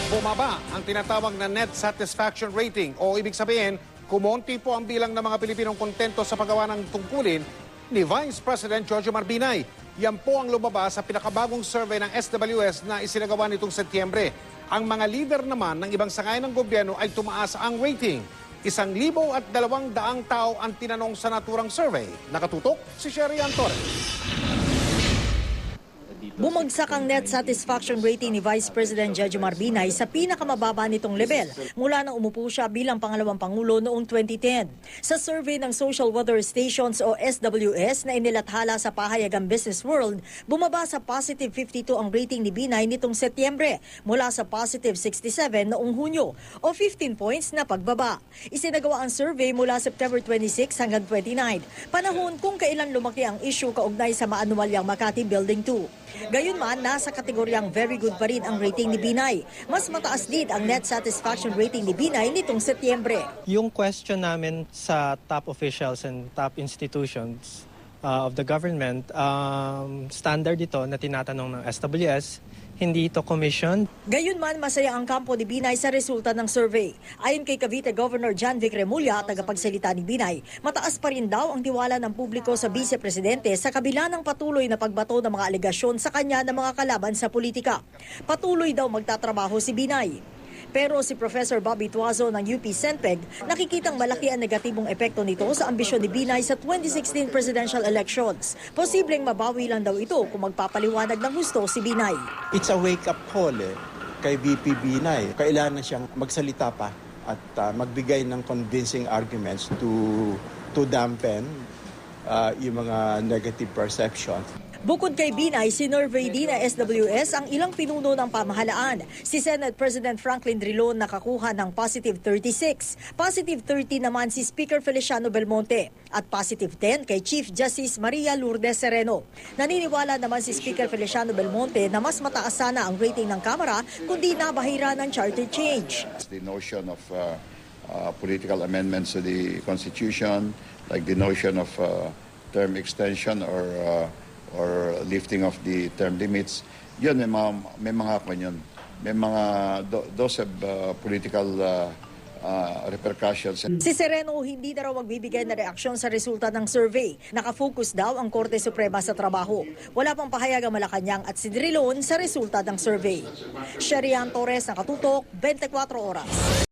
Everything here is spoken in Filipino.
Bumaba ang tinatawag na net satisfaction rating o ibig sabihin, kumonti po ang bilang ng mga Pilipinong kontento sa paggawa ng tungkulin ni Vice President Jojo Marbinay. Yan po ang lumabas sa pinakabagong survey ng SWS na isinagawa nitong Setyembre. Ang mga leader naman ng ibang sangay ng gobyerno ay tumaas ang rating. 1,200 tao ang tinanong sa naturang survey. Nakatutok si Sherry Torres. Bumagsak ang net satisfaction rating ni Vice President Jojo Marbinay sa pinakamababa nitong level mula nang umupo siya bilang pangalawang pangulo noong 2010. Sa survey ng Social Weather Stations o SWS na inilathala sa pahayagang Business World, bumaba sa positive 52 ang rating ni Binay nitong Setyembre mula sa positive 67 noong Hunyo o 15 points na pagbaba. Isinagawa ang survey mula September 26 hanggang 29, panahon kung kailan lumaki ang issue kaugnay sa maanumalyang Makati Building 2. Gayunman, nasa kategoryang very good pa rin ang rating ni Binay. Mas mataas din ang net satisfaction rating ni Binay nitong Setyembre. Yung question namin sa top officials and top institutions of the government, standard ito na tinatanong ng SWS, hindi ito commissioned. Gayunman, masaya ang kampo ni Binay sa resulta ng survey. Ayon kay Cavite Governor John Vic Remulla, tagapagsalita ni Binay, mataas pa rin daw ang tiwala ng publiko sa Vice Presidente sa kabila ng patuloy na pagbato ng mga alegasyon sa kanya ng mga kalaban sa politika. Patuloy daw magtatrabaho si Binay. Pero si Professor Bobby Tuazo ng UP Senpeg, nakikitang malaki ang negatibong epekto nito sa ambisyon ni Binay sa 2016 presidential elections. Posibleng mabawi lang daw ito kung magpapaliwanag ng husto si Binay. It's a wake-up call kay VP Binay. Kailangan siyang magsalita pa at magbigay ng convincing arguments to dampen yung mga negative perceptions. Bukod kay Binay, sinurvey din ng SWS ang ilang pinuno ng pamahalaan. Si Senate President Franklin Drilon nakakuha ng positive 36, positive 30 naman si Speaker Feliciano Belmonte at positive 10 kay Chief Justice Maria Lourdes Sereno. Naniniwala naman si Speaker Feliciano Belmonte na mas mataas sana ang rating ng Kamara kundi nabahira ng charter change. The notion of political amendments to the Constitution, like the notion of term extension or lifting of the term limits, yun, may mga kanyon. May mga, those have political repercussions. Si Sereno hindi na raw magbibigay na reaksyon sa resulta ng survey. Nakafocus daw ang Korte Suprema sa trabaho. Wala pang pahayag ang Malacanang at si Drilon sa resulta ng survey. Sherry Torres, Nakatutok, 24 Oras.